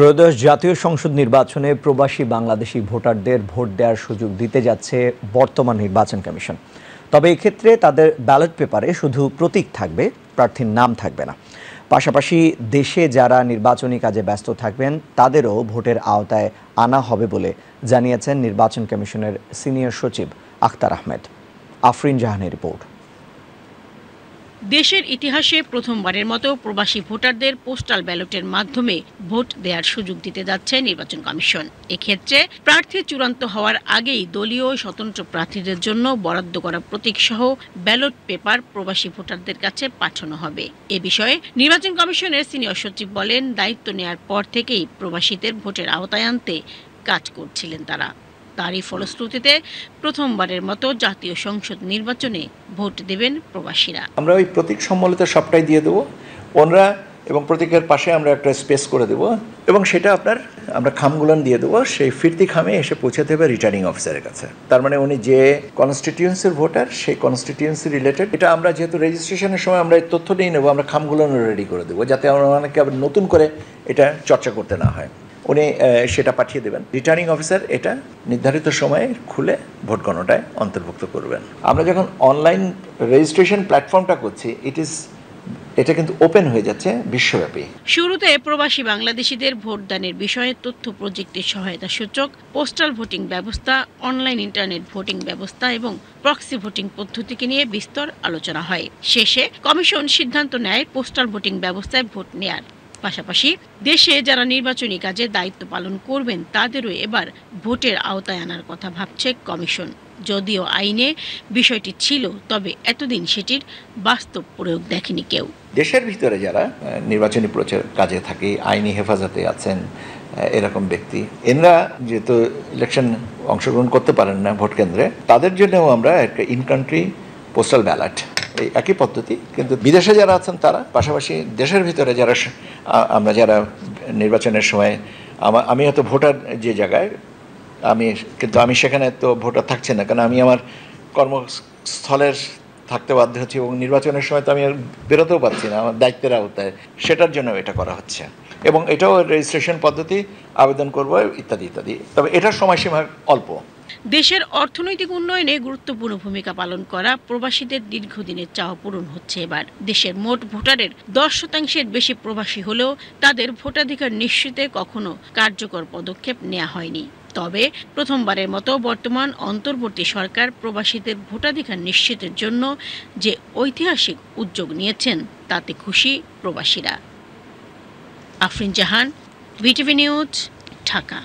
ত্রয়োদশ জাতীয় সংসদ নির্বাচনে প্রবাসী বাংলাদেশি ভোটারদের ভোট দেওয়ার সুযোগ দিতে যাচ্ছে বর্তমান নির্বাচন কমিশন। তবে এক্ষেত্রে তাদের ব্যালট পেপারে শুধু প্রতীক থাকবে, প্রার্থীর নাম থাকবে না। পাশাপাশি দেশে যারা নির্বাচনী কাজে ব্যস্ত থাকবেন তাদেরও ভোটের আওতায় আনা হবে বলে জানিয়েছেন নির্বাচন কমিশনের সিনিয়র সচিব আখতার আহমেদ। আফরিন জাহানের রিপোর্ট। দেশের ইতিহাসে প্রথমবারের মতো প্রবাসী ভোটারদের পোস্টাল ব্যালটের মাধ্যমে ভোট দেওয়ার সুযোগ দিতে যাচ্ছে নির্বাচন কমিশন। এক্ষেত্রে প্রার্থী চূড়ান্ত হওয়ার আগেই দলীয় স্বতন্ত্র প্রার্থীদের জন্য বরাদ্দ করা প্রতীকসহ ব্যালট পেপার প্রবাসী ভোটারদের কাছে পাঠানো হবে। এ বিষয়ে নির্বাচন কমিশনের সিনিয়র সচিব বলেন, দায়িত্ব নেওয়ার পর থেকেই প্রবাসীদের ভোটের আওতায় আনতে কাজ করছিলেন তারা। তারই ফলশ্রুতিতে প্রথমবারের মতো জাতীয় সংসদ নির্বাচনে ভোট দেবেন প্রবাসীরা। আমরা ওই প্রতীক সম্বলিত সবটাই দিয়ে দেবো ওনরা, এবং প্রতীকের পাশে আমরা একটা স্পেস করে দেবো, এবং সেটা আমরা খামগুলান দিয়ে দেবো। সেই ফিরতি খামে এসে পৌঁছে দেবে রিটার্নিং অফিসারের কাছে। তার মানে উনি যে কনস্টিটিউয়েন্সির ভোটার, সেই কনস্টিটিউয়েন্সি রিলেটেড এটা আমরা যেহেতু রেজিস্ট্রেশনের সময় আমরা এই তথ্য নিয়ে নেবো, আমরা খামগুলান রেডি করে দেবো, যাতে আমরা অনেকে আবার নতুন করে এটা চর্চা করতে না হয়। উনি সেটা পাঠিয়ে দেবেন। রিটার্নিং অফিসার এটা নির্ধারিত সময়ে খুলে ভোট গণনায় অন্তর্ভুক্ত করবেন। আমরা যখন অনলাইন রেজিস্ট্রেশন প্ল্যাটফর্মটা করছি, এটা কিন্তু ওপেন হয়ে যাচ্ছে বিশ্বব্যাপী। শুরুতে প্রবাসী বাংলাদেশিদের ভোটদানের বিষয়ে তথ্য প্রযুক্তির সহায়তা সূচক, পোস্টাল ভোটিং ব্যবস্থা, অনলাইন ইন্টারনেট ভোটিং ব্যবস্থা এবং প্রক্সি ভোটিং পদ্ধতিকে নিয়ে বিস্তর আলোচনা হয়। শেষে কমিশন সিদ্ধান্ত নেয় পোস্টাল ভোটিং ব্যবস্থায় ভোট নেয়ার পাশাপাশি দেশে যারা নির্বাচনী কাজে দায়িত্ব পালন করবেন তাদেরও এবার ভোটের আওতায় আনার কথা ভাবছে কমিশন। যদিও আইনে বিষয়টি ছিল, তবে এতদিন সেটির বাস্তব প্রয়োগ দেখেনি কেউ। দেশের ভিতরে যারা নির্বাচনী প্রচার কাজে থাকে, আইনি হেফাজতে আছেন এরকম ব্যক্তি, এনরা যেহেতু ইলেকশন অংশগ্রহণ করতে পারেন না ভোট কেন্দ্রে, তাদের জন্যও আমরা একটা ইন কান্ট্রি পোস্টাল ব্যালট, এই একই পদ্ধতি, কিন্তু বিদেশে যারা আছেন তারা, পাশাপাশি দেশের ভিতরে আমরা যারা নির্বাচনের সময় আমি হয়তো ভোটার যে জায়গায় কিন্তু আমি সেখানে তো ভোটার থাকছে না, কারণ আমি আমার কর্মস্থলের থাকতে বাধ্য হচ্ছি, এবং নির্বাচনের সময় তো আমি বেরোতেও পারছি না আমার দায়িত্বের আওতায়। সেটার জন্য এটা করা হচ্ছে, এবং এটাও রেজিস্ট্রেশন পদ্ধতি, আবেদন করবো ইত্যাদি ইত্যাদি। তবে এটার সময়সীমা অল্প। দেশের অর্থনৈতিক উন্নয়নে গুরুত্বপূর্ণ ভূমিকা পালন করা প্রবাসীদের দীর্ঘদিনের চাওয়া পূরণ হচ্ছে এবার। দেশের মোট ভোটারের 10% বেশি প্রবাসী হলেও তাদের ভোটাধিকার নিশ্চিতে কখনো কার্যকর পদক্ষেপ নেওয়া হয়নি। তবে প্রথমবারের মতো বর্তমান অন্তর্বর্তী সরকার প্রবাসীদের ভোটাধিকার নিশ্চিতের জন্য যে ঐতিহাসিক উদ্যোগ নিয়েছেন তাতে খুশি প্রবাসীরা। আফরিন জাহান, ভিটিভি নিউজ, ঢাকা।